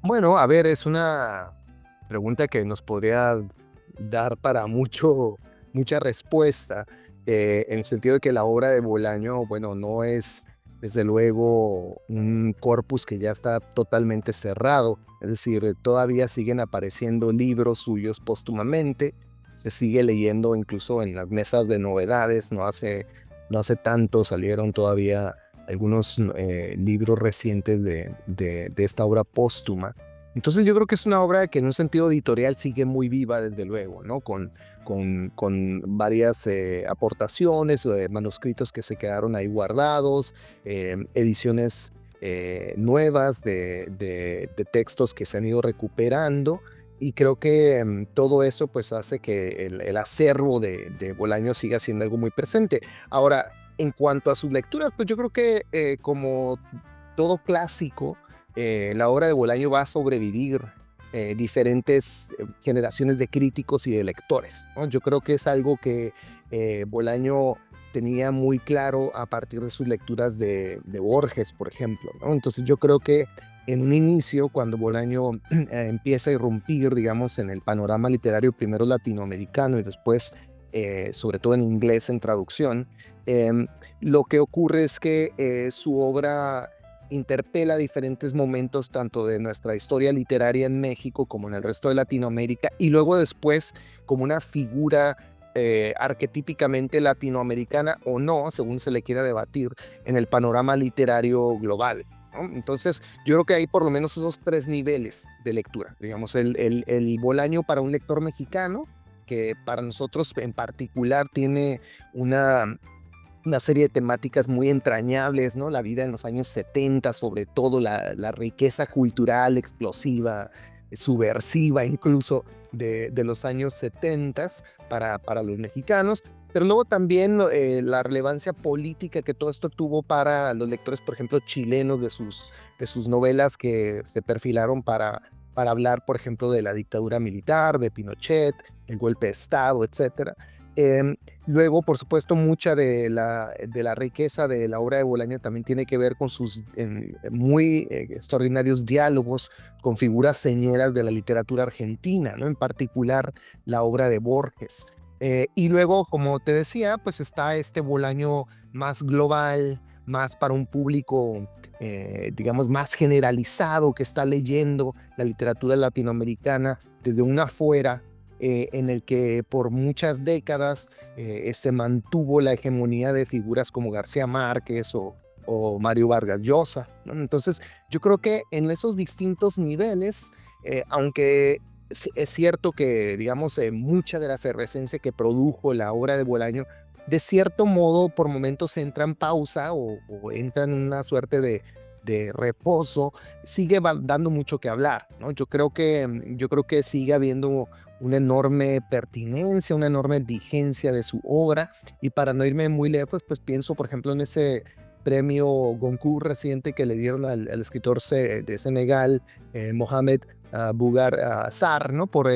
Bueno, a ver, es una pregunta que nos podría dar para mucha respuesta, en el sentido de que la obra de Bolaño, bueno, no es desde luego un corpus que ya está totalmente cerrado, es decir, todavía siguen apareciendo libros suyos póstumamente, se sigue leyendo incluso en las mesas de novedades, no hace tanto salieron todavía algunos libros recientes de esta obra póstuma. Entonces yo creo que es una obra que en un sentido editorial sigue muy viva, desde luego, ¿no? Con varias aportaciones, manuscritos que se quedaron ahí guardados, ediciones nuevas de textos que se han ido recuperando. Y creo que todo eso pues hace que el acervo de Bolaño siga siendo algo muy presente. Ahora, en cuanto a sus lecturas, pues yo creo que como todo clásico, la obra de Bolaño va a sobrevivir diferentes generaciones de críticos y de lectores, ¿no? Yo creo que es algo que Bolaño tenía muy claro a partir de sus lecturas de Borges, por ejemplo, ¿no? Entonces yo creo que en un inicio, cuando Bolaño empieza a irrumpir, digamos, en el panorama literario, primero latinoamericano y después, sobre todo en inglés, en traducción, lo que ocurre es que su obra interpela diferentes momentos tanto de nuestra historia literaria en México como en el resto de Latinoamérica, y luego después como una figura arquetípicamente latinoamericana o no, según se le quiera debatir, en el panorama literario global, ¿no? Entonces yo creo que hay por lo menos esos tres niveles de lectura, digamos, el Bolaño para un lector mexicano, que para nosotros en particular tiene una serie de temáticas muy entrañables, ¿no? La vida en los años 70, sobre todo la riqueza cultural explosiva, subversiva incluso de los años 70 para los mexicanos, pero luego también la relevancia política que todo esto tuvo para los lectores, por ejemplo, chilenos de sus novelas que se perfilaron para hablar, por ejemplo, de la dictadura militar, de Pinochet, el golpe de Estado, etcétera. Em, Luego, por supuesto, mucha de la riqueza de la obra de Bolaño también tiene que ver con sus muy extraordinarios diálogos con figuras señeras de la literatura argentina, ¿no? En particular, la obra de Borges. Y luego, como te decía, pues está este Bolaño más global, más para un público, digamos, más generalizado, que está leyendo la literatura latinoamericana desde una afuera, en el que por muchas décadas se mantuvo la hegemonía de figuras como García Márquez o Mario Vargas Llosa, ¿no? Entonces, yo creo que en esos distintos niveles, aunque es cierto que, digamos, mucha de la efervescencia que produjo la obra de Bolaño, de cierto modo, por momentos entra en pausa o entra en una suerte de reposo, sigue dando mucho que hablar, ¿no? Yo creo que sigue habiendo una enorme pertinencia, una enorme vigencia de su obra. Y para no irme muy lejos, pues pienso, por ejemplo, en ese premio Goncourt reciente que le dieron al escritor de Senegal, Mohamed Bougar Sarr, ¿no? Por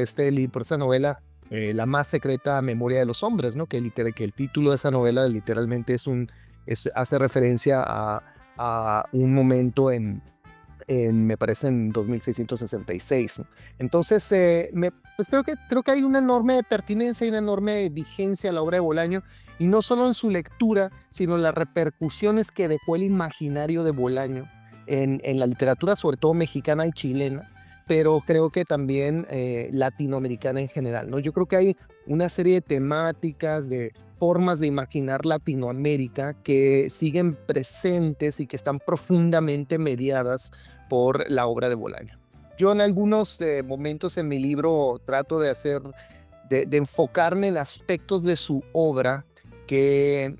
por esa novela, La más secreta memoria de los hombres, ¿no? Que el título de esa novela literalmente hace referencia a un momento me parece en 2666, ¿no? Entonces, pues creo que hay una enorme pertinencia y una enorme vigencia a la obra de Bolaño, y no solo en su lectura, sino en las repercusiones que dejó el imaginario de Bolaño en la literatura, sobre todo mexicana y chilena, pero creo que también latinoamericana en general, ¿no? Yo creo que hay una serie de temáticas, de formas de imaginar Latinoamérica que siguen presentes y que están profundamente mediadas por la obra de Bolaño. Yo en algunos momentos en mi libro trato de enfocarme en aspectos de su obra que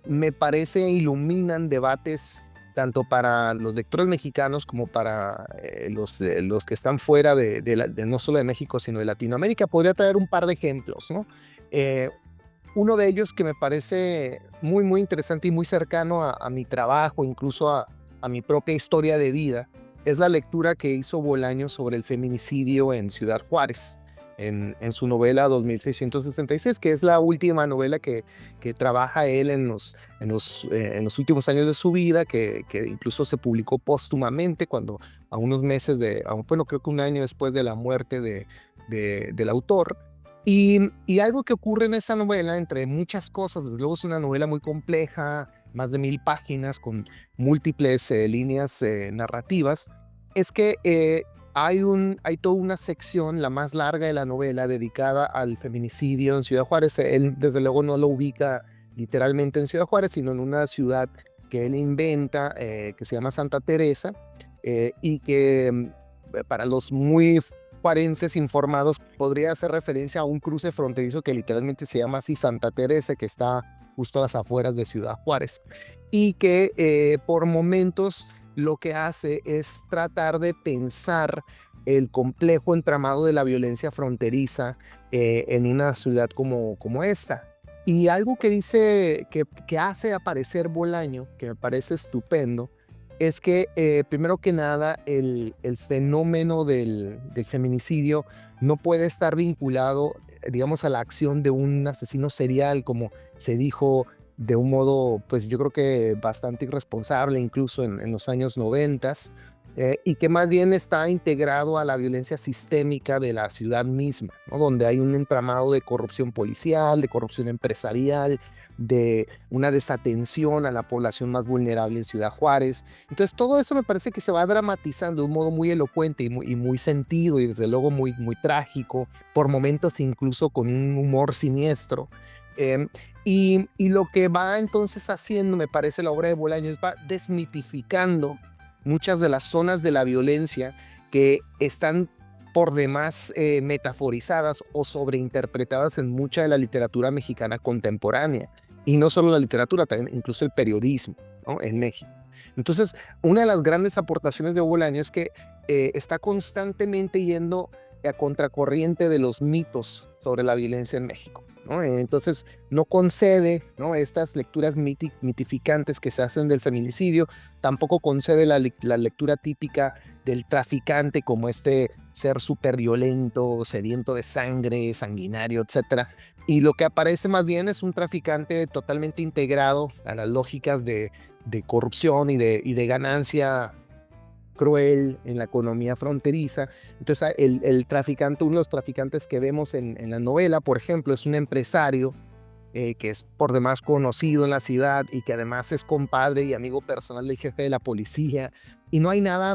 me parece iluminan debates tanto para los lectores mexicanos como para los que están fuera de no solo de México, sino de Latinoamérica. Podría traer un par de ejemplos, ¿no? Eh, Uno de ellos que me parece muy, muy interesante y muy cercano a mi trabajo, incluso a mi propia historia de vida, es la lectura que hizo Bolaño sobre el feminicidio en Ciudad Juárez. en su novela 2666, que es la última novela que trabaja él en los últimos años de su vida, que incluso se publicó póstumamente cuando a unos meses bueno, creo que un año después de la muerte del autor. Y algo que ocurre en esa novela, entre muchas cosas, desde luego es una novela muy compleja, más de 1000 páginas, con múltiples líneas narrativas, es que hay toda una sección, la más larga de la novela, dedicada al feminicidio en Ciudad Juárez. Él, desde luego, no lo ubica literalmente en Ciudad Juárez, sino en una ciudad que él inventa, que se llama Santa Teresa, y que para los muy juarenses informados podría hacer referencia a un cruce fronterizo que literalmente se llama así Santa Teresa, que está justo a las afueras de Ciudad Juárez, y que por momentos lo que hace es tratar de pensar el complejo entramado de la violencia fronteriza en una ciudad como esta. Y algo que dice, que hace aparecer Bolaño, que me parece estupendo, es que primero que nada el fenómeno del feminicidio no puede estar vinculado, digamos, a la acción de un asesino serial, como se dijo de un modo, pues yo creo que bastante irresponsable, incluso en los años 90, y que más bien está integrado a la violencia sistémica de la ciudad misma, ¿no? Donde hay un entramado de corrupción policial, de corrupción empresarial, de una desatención a la población más vulnerable en Ciudad Juárez. Entonces todo eso me parece que se va dramatizando de un modo muy elocuente y muy sentido, y desde luego muy trágico, por momentos incluso con un humor siniestro. Eh, y lo que va entonces haciendo, me parece, la obra de Bolaños, va desmitificando muchas de las zonas de la violencia que están por demás metaforizadas o sobreinterpretadas en mucha de la literatura mexicana contemporánea. Y no solo la literatura, también incluso el periodismo, ¿no? En México. Entonces, una de las grandes aportaciones de Bolaño es que está constantemente yendo a contracorriente de los mitos sobre la violencia en México, ¿no? Entonces, no concede, ¿no?, estas lecturas mitificantes que se hacen del feminicidio, tampoco concede la lectura típica del traficante como este ser súper violento, sediento de sangre, sanguinario, etc. Y lo que aparece más bien es un traficante totalmente integrado a las lógicas de corrupción y de ganancia cruel en la economía fronteriza. Entonces el traficante, uno de los traficantes que vemos en la novela, por ejemplo, es un empresario que es por demás conocido en la ciudad y que además es compadre y amigo personal del jefe de la policía. Y no hay nada,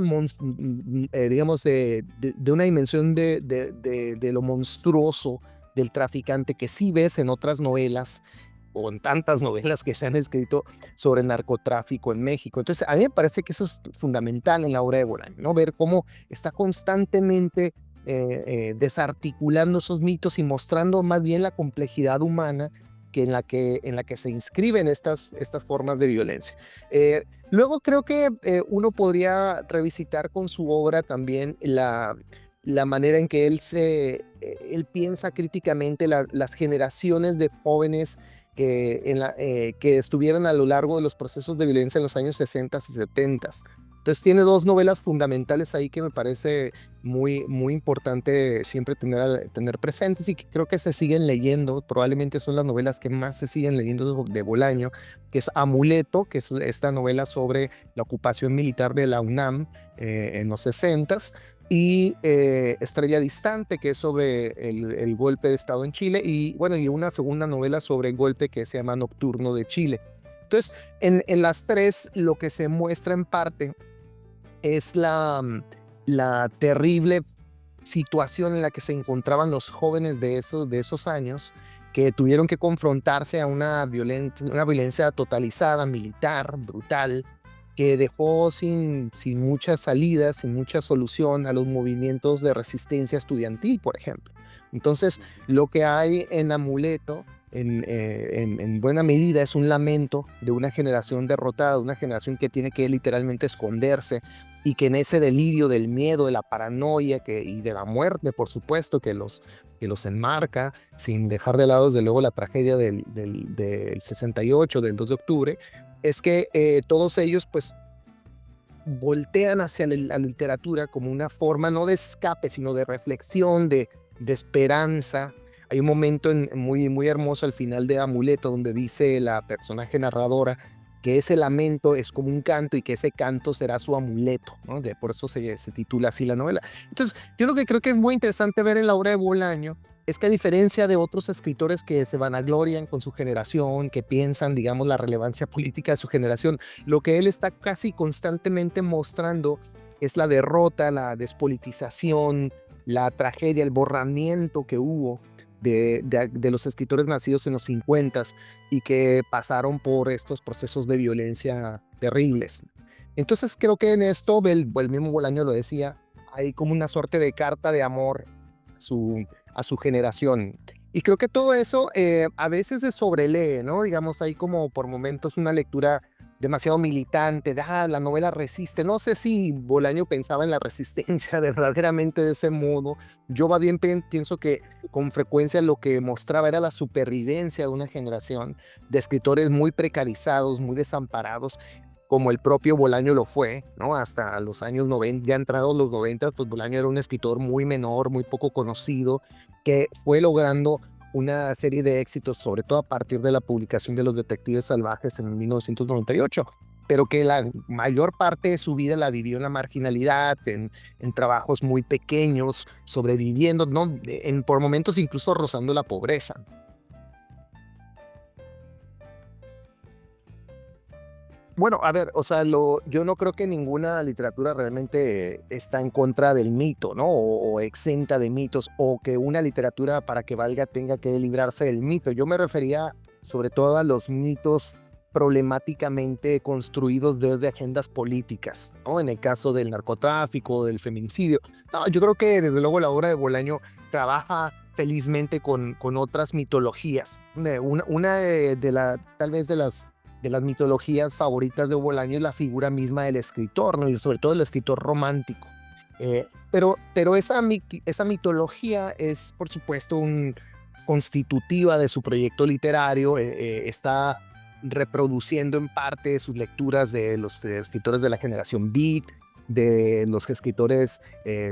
digamos, de una dimensión de lo monstruoso del traficante que sí ves en otras novelas, o en tantas novelas que se han escrito sobre el narcotráfico en México. Entonces, a mí me parece que eso es fundamental en la obra de Bolaño, ¿no? Ver cómo está constantemente desarticulando esos mitos y mostrando más bien la complejidad humana en la que se inscriben estas formas de violencia. Luego creo que uno podría revisitar con su obra también la manera en que él piensa críticamente las generaciones de jóvenes que estuvieron a lo largo de los procesos de violencia en los años 60 y 70. Entonces tiene dos novelas fundamentales ahí que me parece muy importante siempre tener presentes, y que creo que se siguen leyendo. Probablemente son las novelas que más se siguen leyendo de Bolaño, que es Amuleto, que es esta novela sobre la ocupación militar de la UNAM en los 60s, y Estrella Distante, que es sobre el golpe de Estado en Chile, y bueno, y una segunda novela sobre el golpe que se llama Nocturno de Chile. Entonces, en las tres, lo que se muestra en parte es la terrible situación en la que se encontraban los jóvenes de esos años, que tuvieron que confrontarse a una violencia totalizada, militar, brutal, que dejó sin muchas salidas, sin mucha solución a los movimientos de resistencia estudiantil, por ejemplo. Entonces, lo que hay en Amuleto, en buena medida, es un lamento de una generación derrotada, una generación que tiene que literalmente esconderse, y que en ese delirio del miedo, de la paranoia y de la muerte, por supuesto, que los enmarca, sin dejar de lado, desde luego, la tragedia del 68, del 2 de octubre, es que todos ellos pues voltean hacia la literatura como una forma no de escape, sino de reflexión, de de esperanza. Hay un momento muy, muy hermoso al final de Amuleto donde dice la personaje narradora que ese lamento es como un canto y que ese canto será su amuleto, ¿no? Por eso se titula así la novela. Entonces, yo lo que creo que es muy interesante ver en la obra de Bolaño es que a diferencia de otros escritores que se vanaglorian con su generación, que piensan, digamos, la relevancia política de su generación, lo que él está casi constantemente mostrando es la derrota, la despolitización, la tragedia, el borramiento que hubo de los escritores nacidos en los 50 y que pasaron por estos procesos de violencia terribles. Entonces creo que en esto, el mismo Bolaño lo decía, hay como una suerte de carta de amor a su generación. Y creo que todo eso a veces se sobrelee, ¿no? Digamos, hay como por momentos una lectura demasiado militante, de la novela resiste. No sé si Bolaño pensaba en la resistencia verdaderamente de ese modo. Yo más bien pienso que con frecuencia lo que mostraba era la supervivencia de una generación de escritores muy precarizados, muy desamparados, como el propio Bolaño lo fue, ¿no? Hasta los años 90, ya entrados los 90, pues Bolaño era un escritor muy menor, muy poco conocido, que fue logrando una serie de éxitos, sobre todo a partir de la publicación de Los Detectives Salvajes en 1998, pero que la mayor parte de su vida la vivió en la marginalidad, en trabajos muy pequeños, sobreviviendo, ¿no? Por momentos incluso rozando la pobreza. Bueno, a ver, o sea, yo no creo que ninguna literatura realmente está en contra del mito, ¿no? O exenta de mitos, o que una literatura para que valga tenga que librarse del mito. Yo me refería sobre todo a los mitos problemáticamente construidos desde agendas políticas, ¿no? En el caso del narcotráfico, del feminicidio. No, yo creo que desde luego la obra de Bolaño trabaja felizmente con otras mitologías. Una tal vez de las mitologías favoritas de Bolaño es la figura misma del escritor, ¿no? Y sobre todo el escritor romántico. Pero esa mitología es, por supuesto, constitutiva de su proyecto literario. Está reproduciendo en parte sus lecturas de los escritores de la generación Beat, de los escritores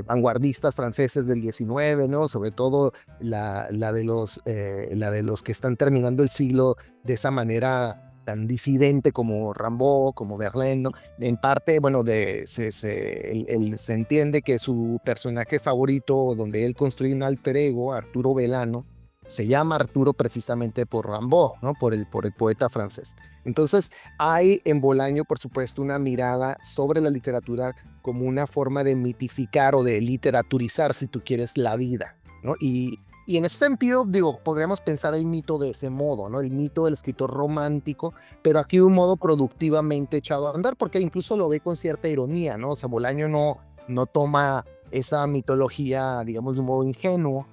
vanguardistas franceses del 19, ¿no? Sobre todo la de los que están terminando el siglo de esa manera tan disidente como Rimbaud, como Verlaine, ¿no? En parte, bueno, se entiende que su personaje favorito, donde él construye un alter ego, Arturo Belano, se llama Arturo precisamente por Rimbaud, ¿no? Por el poeta francés. Entonces, hay en Bolaño, por supuesto, una mirada sobre la literatura como una forma de mitificar o de literaturizar, si tú quieres, la vida, ¿no? Y en ese sentido, digo, podríamos pensar el mito de ese modo, ¿no? El mito del escritor romántico, pero aquí de un modo productivamente echado a andar, porque incluso lo ve con cierta ironía, ¿no? O sea, Bolaño no toma esa mitología, digamos, de un modo ingenuo,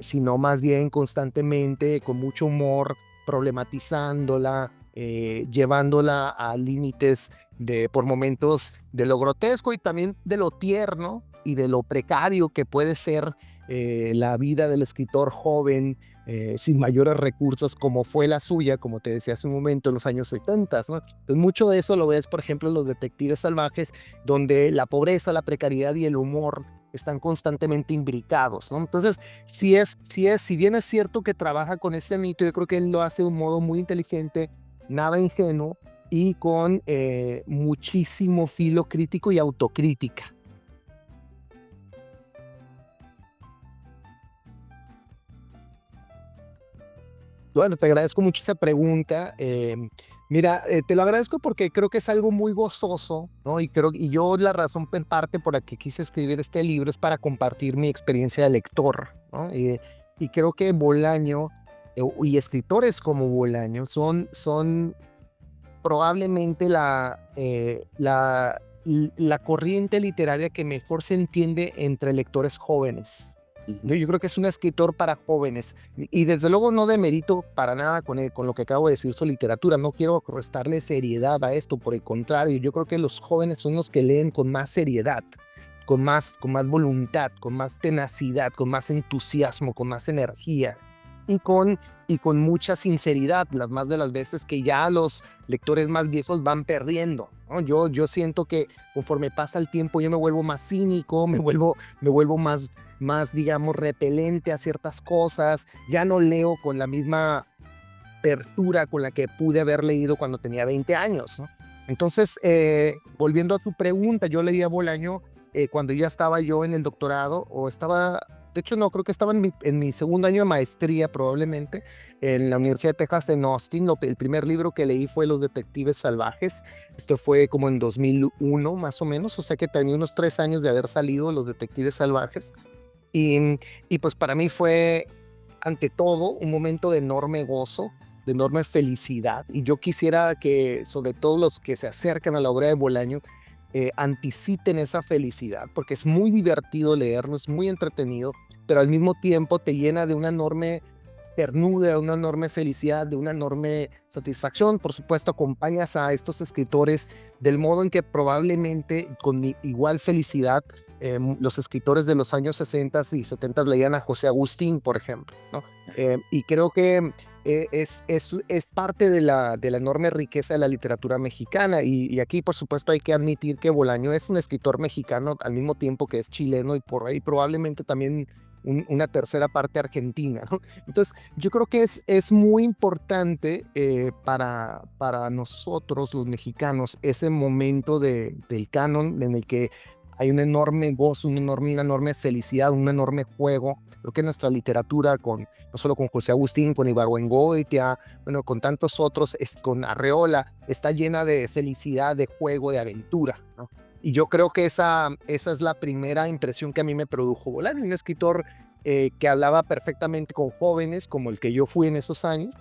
sino más bien constantemente, con mucho humor, problematizándola, llevándola a límites por momentos de lo grotesco y también de lo tierno y de lo precario que puede ser la vida del escritor joven, sin mayores recursos como fue la suya, como te decía hace un momento, en los años 70, ¿no? Entonces, mucho de eso lo ves, por ejemplo, en Los Detectives Salvajes, donde la pobreza, la precariedad y el humor están constantemente imbricados, ¿no? Entonces, si bien es cierto que trabaja con ese mito, yo creo que él lo hace de un modo muy inteligente, nada ingenuo y con muchísimo filo crítico y autocrítica. Bueno, te agradezco mucho esa pregunta. Mira, te lo agradezco porque creo que es algo muy gozoso, ¿no? Y yo la razón en parte por la que quise escribir este libro es para compartir mi experiencia de lector, ¿no? Y creo que Bolaño y escritores como Bolaño son probablemente la corriente literaria que mejor se entiende entre lectores jóvenes. Yo creo que es un escritor para jóvenes y desde luego no demerito para nada con lo que acabo de decir su literatura. No quiero restarle seriedad a esto, por el contrario, yo creo que los jóvenes son los que leen con más seriedad, con más voluntad, con más tenacidad, con más entusiasmo, con más energía. y con mucha sinceridad, las más de las veces que ya los lectores más viejos van perdiendo, ¿no? Yo siento que conforme pasa el tiempo yo me vuelvo más cínico, me vuelvo más, digamos, repelente a ciertas cosas, ya no leo con la misma apertura con la que pude haber leído cuando tenía 20 años, ¿no? Entonces, volviendo a tu pregunta, yo leía Bolaño cuando ya estaba yo en el doctorado, o estaba, de hecho no, creo que estaba en mi segundo año de maestría probablemente, en la Universidad de Texas en Austin. El primer libro que leí fue Los Detectives Salvajes. Esto fue como en 2001 más o menos, o sea que tenía unos 3 años de haber salido Los Detectives Salvajes. Y pues para mí fue, ante todo, un momento de enorme gozo, de enorme felicidad. Y yo quisiera que, sobre todo los que se acercan a la obra de Bolaño, anticipen esa felicidad, porque es muy divertido leerlo, es muy entretenido, pero al mismo tiempo te llena de una enorme ternura, de una enorme felicidad, de una enorme satisfacción. Por supuesto, acompañas a estos escritores del modo en que probablemente con igual felicidad los escritores de los años 60 y 70 leían a José Agustín, por ejemplo, ¿no? Y creo que es parte de la enorme riqueza de la literatura mexicana. Y aquí, por supuesto, hay que admitir que Bolaño es un escritor mexicano al mismo tiempo que es chileno, y por ahí probablemente también una tercera parte argentina, ¿no? Entonces, yo creo que es muy importante para nosotros, los mexicanos, ese momento del canon en el que hay un enorme gozo, una enorme felicidad, un enorme juego. Creo que nuestra literatura, no solo con José Agustín, con Ibargüengoitia, bueno, con tantos otros, con Arreola, está llena de felicidad, de juego, de aventura, ¿no? Y yo creo que esa es la primera impresión que a mí me produjo Bolaño, un escritor que hablaba perfectamente con jóvenes, como el que yo fui en esos años,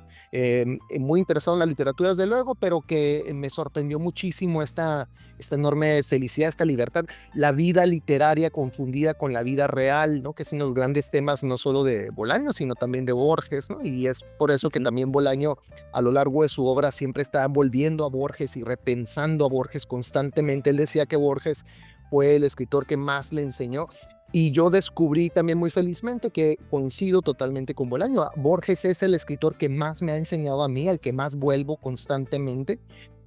muy interesado en la literatura, desde luego, pero que me sorprendió muchísimo esta enorme felicidad, esta libertad, la vida literaria confundida con la vida real, ¿no? Que es uno de los grandes temas no solo de Bolaño, sino también de Borges, ¿no? Y es por eso que también Bolaño, a lo largo de su obra, siempre está volviendo a Borges y repensando a Borges constantemente. Él decía que Borges fue el escritor que más le enseñó. Y yo descubrí también muy felizmente que coincido totalmente con Bolaño. Borges es el escritor que más me ha enseñado a mí, al que más vuelvo constantemente.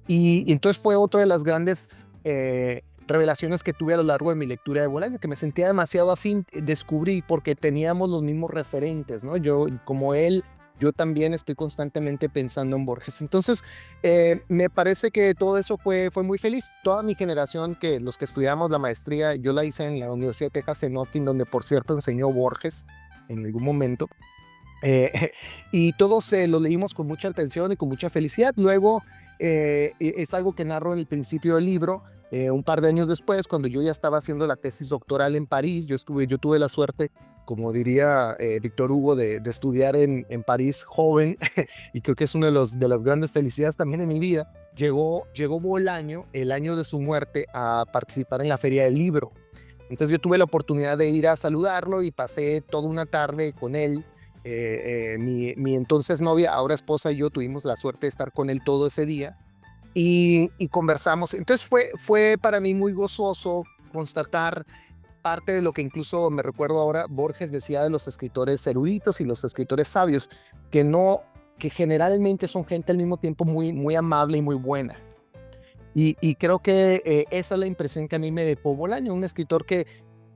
Y entonces fue otra de las grandes revelaciones que tuve a lo largo de mi lectura de Bolaño, que me sentía demasiado afín. Descubrí porque teníamos los mismos referentes, ¿no? Yo, como él, yo también estoy constantemente pensando en Borges. Entonces, me parece que todo eso fue muy feliz. Toda mi generación, que los que estudiamos la maestría, yo la hice en la Universidad de Texas en Austin, donde por cierto enseñó Borges en algún momento. Y todos lo leímos con mucha atención y con mucha felicidad. Luego, es algo que narro en el principio del libro. Un par de años después, cuando yo ya estaba haciendo la tesis doctoral en París, yo tuve la suerte, como diría Víctor Hugo, de estudiar en París joven, y creo que es una de las grandes felicidades también de mi vida. Llegó Bolaño, el año de su muerte, a participar en la Feria del Libro. Entonces yo tuve la oportunidad de ir a saludarlo y pasé toda una tarde con él. Mi entonces novia, ahora esposa, y yo tuvimos la suerte de estar con él todo ese día y conversamos. Entonces fue para mí muy gozoso constatar parte de lo que incluso me recuerdo ahora, Borges decía de los escritores eruditos y los escritores sabios, que generalmente son gente al mismo tiempo muy amable y muy buena. Y creo que esa es la impresión que a mí me dejó Bolaño, un escritor que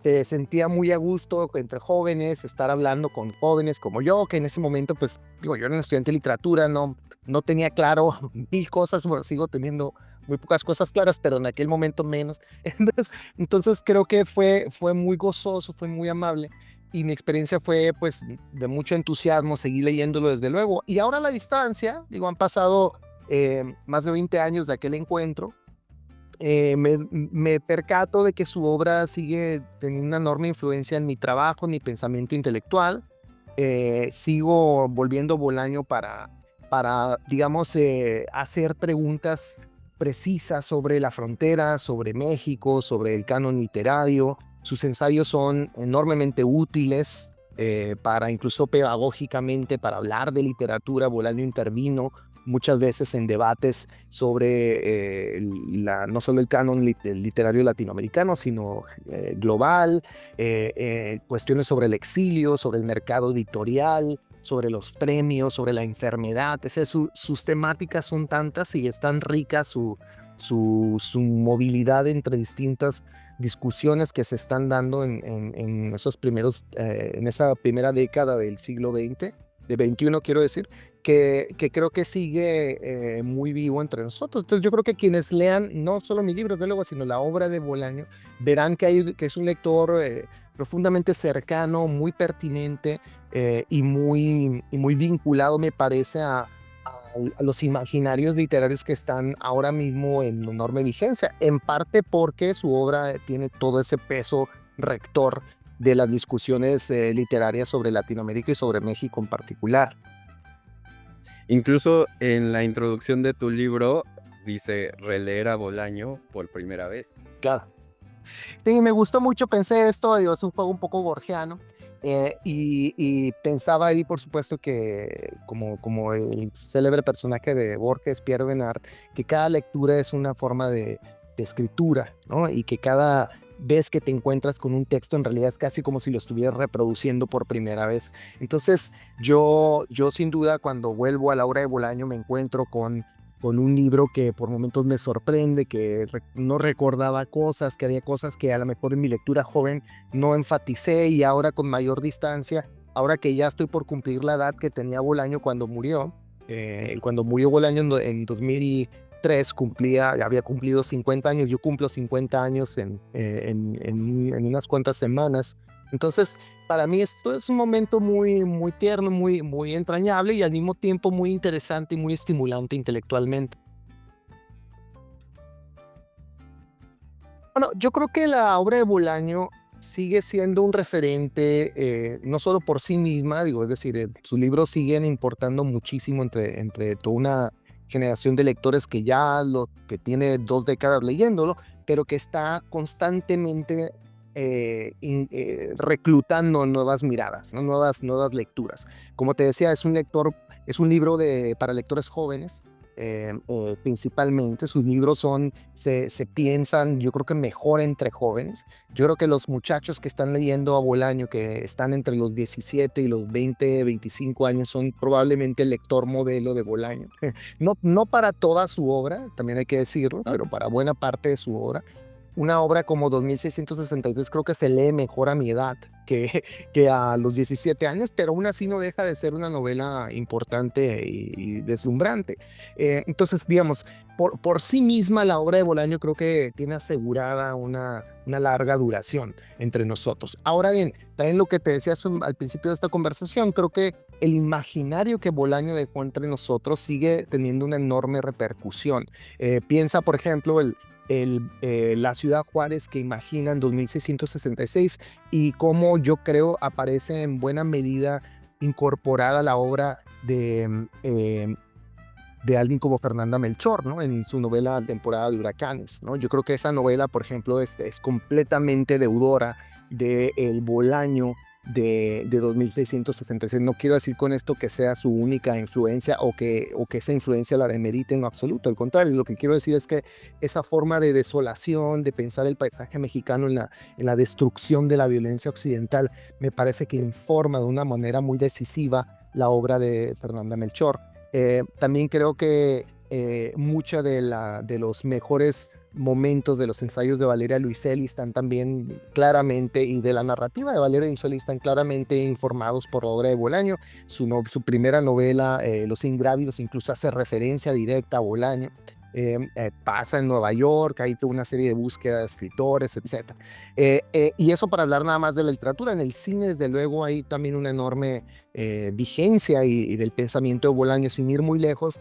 se sentía muy a gusto entre jóvenes, estar hablando con jóvenes como yo, que en ese momento, pues, digo, yo era un estudiante de literatura, no tenía claro mil cosas, bueno, sigo teniendo muy pocas cosas claras, pero en aquel momento menos. Entonces creo que fue muy gozoso, fue muy amable, y mi experiencia fue, pues, de mucho entusiasmo, seguí leyéndolo desde luego. Y ahora a la distancia, digo, han pasado más de 20 años de aquel encuentro. Me percato de que su obra sigue teniendo una enorme influencia en mi trabajo, en mi pensamiento intelectual. Sigo volviendo Bolaño para digamos, hacer preguntas precisas sobre la frontera, sobre México, sobre el canon literario. Sus ensayos son enormemente útiles para, incluso pedagógicamente, para hablar de literatura. Bolaño intervino muchas veces en debates sobre no solo el canon literario latinoamericano, sino global, cuestiones sobre el exilio, sobre el mercado editorial, sobre los premios, sobre la enfermedad. Sus temáticas son tantas y es tan rica su movilidad entre distintas discusiones que se están dando en esos primeros, en esa primera década del siglo XX, de 21 quiero decir, que creo que sigue muy vivo entre nosotros. Entonces yo creo que quienes lean no solo mis libros, de luego, sino la obra de Bolaño, verán que es un lector profundamente cercano, muy pertinente y muy vinculado, me parece, a los imaginarios literarios que están ahora mismo en enorme vigencia, en parte porque su obra tiene todo ese peso rector de las discusiones literarias sobre Latinoamérica y sobre México en particular. Incluso en la introducción de tu libro dice releer a Bolaño por primera vez. Claro. Sí, me gustó mucho, pensé esto, digo, es un juego un poco borgiano, y pensaba ahí, por supuesto, que como el célebre personaje de Borges, Pierre Bernard, que cada lectura es una forma de escritura, ¿no? Y que cada vez que te encuentras con un texto, en realidad es casi como si lo estuvieras reproduciendo por primera vez. Entonces, yo sin duda, cuando vuelvo a la obra de Bolaño, me encuentro con un libro que por momentos me sorprende, que no recordaba cosas, que había cosas que a lo mejor en mi lectura joven no enfaticé y ahora con mayor distancia, ahora que ya estoy por cumplir la edad que tenía Bolaño cuando murió Bolaño en 2003, había cumplido 50 años, yo cumplo 50 años en unas cuantas semanas. Entonces, para mí esto es un momento muy tierno, muy entrañable y al mismo tiempo muy interesante y muy estimulante intelectualmente. Bueno, yo creo que la obra de Bolaño sigue siendo un referente, no solo por sí misma, digo, es decir, sus libros siguen importando muchísimo entre toda una generación de lectores que tiene 2 décadas leyéndolo, pero que está constantemente reclutando nuevas miradas, ¿no? Nuevas lecturas. Como te decía, es un libro para lectores jóvenes, principalmente. Sus libros se piensan, yo creo que mejor entre jóvenes. Yo creo que los muchachos que están leyendo a Bolaño, que están entre los 17 y los 20, 25 años, son probablemente el lector modelo de Bolaño. No para toda su obra, también hay que decirlo, ¿No? pero para buena parte de su obra. Una obra como 2663 creo que se lee mejor a mi edad que, que a los 17 años, pero aún así no deja de ser una novela importante y deslumbrante. Entonces, digamos, por sí misma la obra de Bolaño creo que tiene asegurada una larga duración entre nosotros. Ahora bien, también lo que te decía al principio de esta conversación, creo que el imaginario que Bolaño dejó entre nosotros sigue teniendo una enorme repercusión. Piensa, por ejemplo, la ciudad Juárez que imagina en 2666 y cómo yo creo aparece en buena medida incorporada a la obra de alguien como Fernanda Melchor, ¿no? En su novela Temporada de Huracanes, ¿no? Yo creo que esa novela, por ejemplo, es completamente deudora del Bolaño de 2666. No quiero decir con esto que sea su única influencia o que esa influencia la demerite en lo absoluto. Al contrario, lo que quiero decir es que esa forma de desolación, de pensar el paisaje mexicano en la destrucción de la violencia occidental, me parece que informa de una manera muy decisiva la obra de Fernanda Melchor. También creo que mucha de los mejores momentos de los ensayos de Valeria Luiselli están también claramente, y de la narrativa de Valeria Luiselli están claramente informados por la obra de Bolaño. Su primera novela, Los Ingrávidos, incluso hace referencia directa a Bolaño. Pasa en Nueva York, hay toda una serie de búsquedas de escritores, etc. Y eso para hablar nada más de la literatura. En el cine, desde luego, hay también una enorme vigencia y del pensamiento de Bolaño, sin ir muy lejos.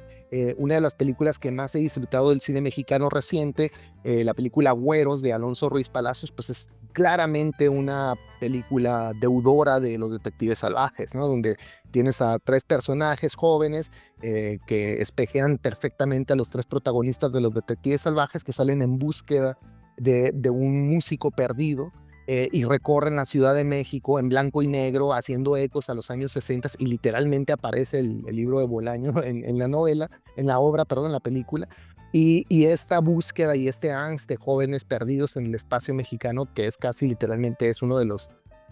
Una de las películas que más he disfrutado del cine mexicano reciente, la película Güeros de Alonso Ruiz Palacios, pues es claramente una película deudora de Los Detectives Salvajes, ¿no? Donde tienes a 3 personajes jóvenes que espejean perfectamente a los 3 protagonistas de Los Detectives Salvajes, que salen en búsqueda de un músico perdido y recorren la Ciudad de México en blanco y negro, haciendo ecos a los años 60, y literalmente aparece el libro de Bolaño en la novela, en la obra, perdón, en la película. Y esta búsqueda y este angst de jóvenes perdidos en el espacio mexicano, que es casi literalmente es uno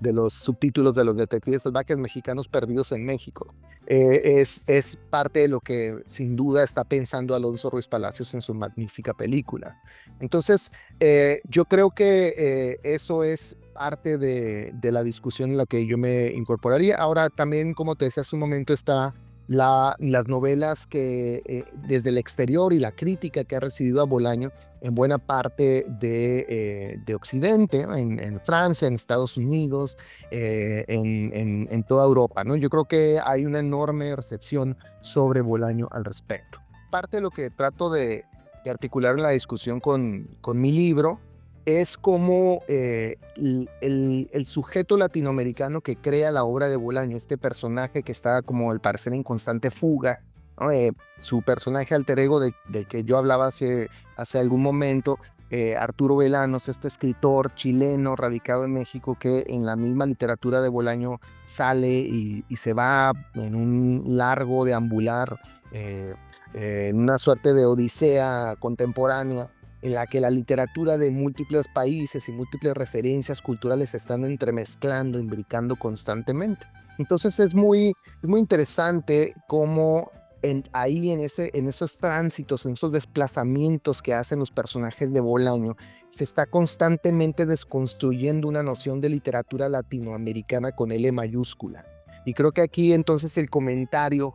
de los subtítulos de los detectives salvajes mexicanos perdidos en México. Es parte de lo que sin duda está pensando Alonso Ruiz Palacios en su magnífica película. Entonces, yo creo que eso es parte de la discusión en la que yo me incorporaría. Ahora también, como te decía hace un momento, está las novelas que desde el exterior y la crítica que ha recibido a Bolaño en buena parte de Occidente, en Francia, en Estados Unidos, en toda Europa, ¿no? Yo creo que hay una enorme recepción sobre Bolaño al respecto. Parte de lo que trato de articular en la discusión con mi libro es como el sujeto latinoamericano que crea la obra de Bolaño, este personaje que está como al parecer en constante fuga, ¿no? Su personaje alter ego del que yo hablaba hace algún momento, Arturo Velanos, este escritor chileno radicado en México que en la misma literatura de Bolaño sale y se va en un largo deambular, en una suerte de odisea contemporánea en la que la literatura de múltiples países y múltiples referencias culturales se están entremezclando, imbricando constantemente. Entonces es muy interesante cómo ahí en esos tránsitos, en esos desplazamientos que hacen los personajes de Bolaño, se está constantemente desconstruyendo una noción de literatura latinoamericana con L mayúscula. Y creo que aquí entonces el comentario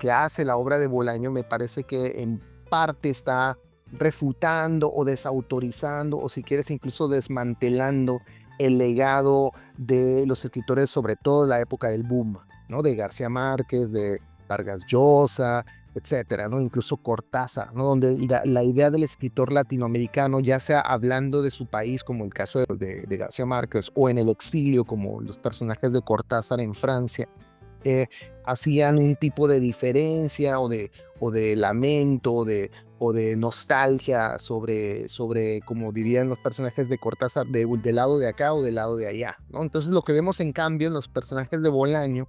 que hace la obra de Bolaño me parece que en parte está refutando o desautorizando o si quieres incluso desmantelando el legado de los escritores, sobre todo de la época del boom, ¿no? De García Márquez, de Vargas Llosa, etcétera, ¿no? Incluso Cortázar, ¿no? Donde la idea del escritor latinoamericano, ya sea hablando de su país, como el caso de García Márquez, o en el exilio, como los personajes de Cortázar en Francia, hacían un tipo de diferencia o de lamento o de nostalgia sobre cómo vivían los personajes de Cortázar del lado de acá o del lado de allá, ¿no? Entonces lo que vemos en cambio en los personajes de Bolaño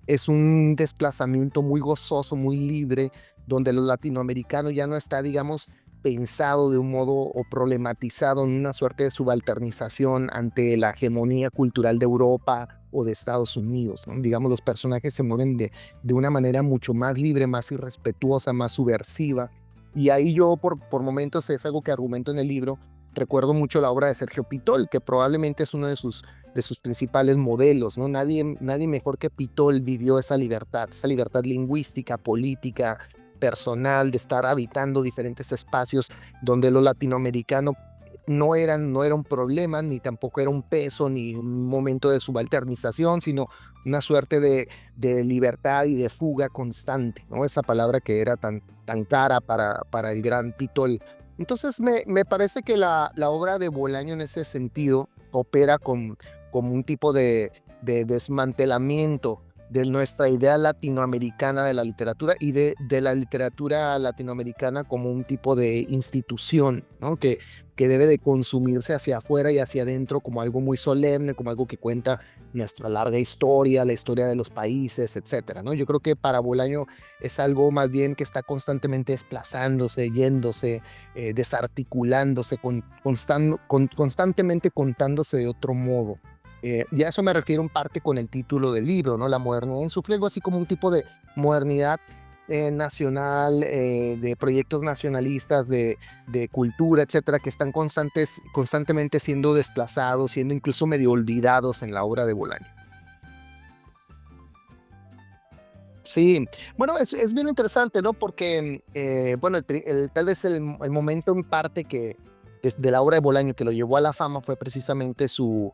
es un desplazamiento muy gozoso, muy libre, donde lo latinoamericano ya no está, digamos, pensado de un modo o problematizado en una suerte de subalternización ante la hegemonía cultural de Europa o de Estados Unidos, ¿no? Digamos, los personajes se mueven de una manera mucho más libre, más irrespetuosa, más subversiva. Y ahí yo por momentos es algo que argumento en el libro. Recuerdo mucho la obra de Sergio Pitol, que probablemente es uno de sus principales modelos, ¿no? Nadie mejor que Pitol vivió esa libertad lingüística, política, personal, de estar habitando diferentes espacios donde lo latinoamericano no era un problema, ni tampoco era un peso, ni un momento de subalternización, sino una suerte de libertad y de fuga constante, ¿no? Esa palabra que era tan cara para el gran Pitol. Entonces me parece que la obra de Bolaño en ese sentido opera como un tipo de desmantelamiento de nuestra idea latinoamericana de la literatura y de la literatura latinoamericana como un tipo de institución, ¿no? que debe de consumirse hacia afuera y hacia adentro como algo muy solemne, como algo que cuenta nuestra larga historia, la historia de los países, etcétera, ¿no? Yo creo que para Bolaño es algo más bien que está constantemente desplazándose, yéndose, desarticulándose, constantemente contándose de otro modo. Y a eso me refiero en parte con el título del libro, ¿no? La modernidad en Sufre, algo así como un tipo de modernidad nacional, de proyectos nacionalistas, de cultura, etcétera, que están constantemente siendo desplazados, siendo incluso medio olvidados en la obra de Bolaño. Sí, bueno, es bien interesante, ¿no? Porque, bueno, tal vez el momento en parte que desde la obra de Bolaño que lo llevó a la fama fue precisamente su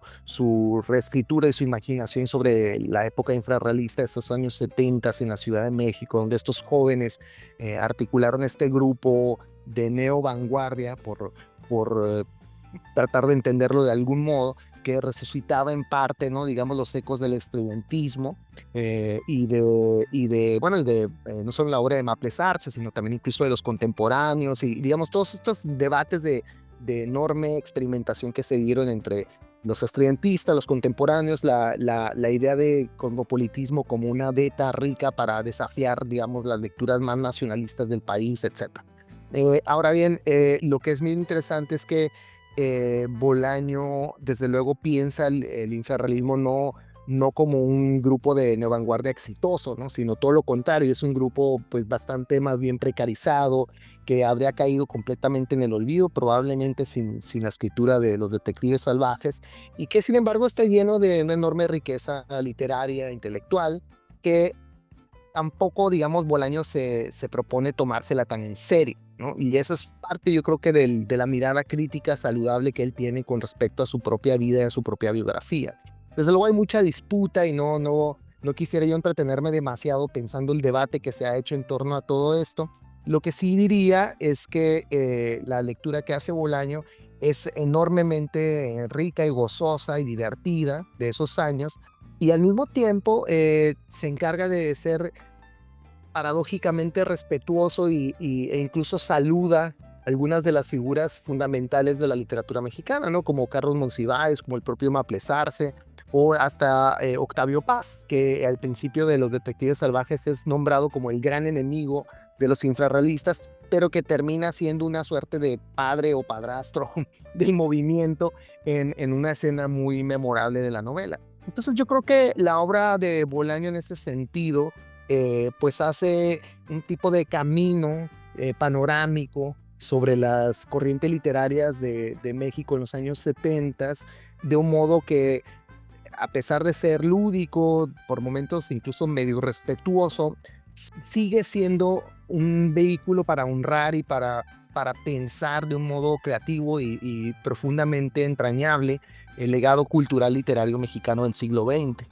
reescritura y su imaginación sobre la época infrarrealista de esos años 70 en la Ciudad de México, donde estos jóvenes articularon este grupo de neo-vanguardia por tratar de entenderlo de algún modo, que resucitaba en parte, ¿no? Digamos, los ecos del estudiantismo y de bueno, no solo la obra de Maples Arce, sino también incluso de los contemporáneos y, digamos, todos estos debates de enorme experimentación que se dieron entre los estudiantistas, los contemporáneos, la idea de cosmopolitismo como una beta rica para desafiar, digamos, las lecturas más nacionalistas del país, etc. Ahora bien, lo que es muy interesante es que Bolaño, desde luego, piensa el infrarrealismo no como un grupo de neovanguardia exitoso, ¿no? Sino todo lo contrario, es un grupo pues bastante más bien precarizado, que habría caído completamente en el olvido, probablemente sin la escritura de los detectives salvajes, y que sin embargo está lleno de una enorme riqueza literaria, intelectual, que tampoco, digamos, Bolaños se propone tomársela tan en serio, ¿no? Y esa es parte, yo creo que de la mirada crítica saludable que él tiene con respecto a su propia vida y a su propia biografía. Desde luego hay mucha disputa y no quisiera yo entretenerme demasiado pensando el debate que se ha hecho en torno a todo esto. Lo que sí diría es que la lectura que hace Bolaño es enormemente rica y gozosa y divertida de esos años, y al mismo tiempo se encarga de ser paradójicamente respetuoso e incluso saluda algunas de las figuras fundamentales de la literatura mexicana, ¿no? Como Carlos Monsiváis, como el propio Maplesarce, o hasta Octavio Paz, que al principio de Los Detectives Salvajes es nombrado como el gran enemigo de los infrarrealistas, pero que termina siendo una suerte de padre o padrastro del movimiento en una escena muy memorable de la novela. Entonces yo creo que la obra de Bolaño en ese sentido pues hace un tipo de camino panorámico sobre las corrientes literarias de México en los años 70, de un modo que, a pesar de ser lúdico, por momentos incluso medio respetuoso, sigue siendo un vehículo para honrar y para pensar de un modo creativo y profundamente entrañable el legado cultural literario mexicano del siglo XX.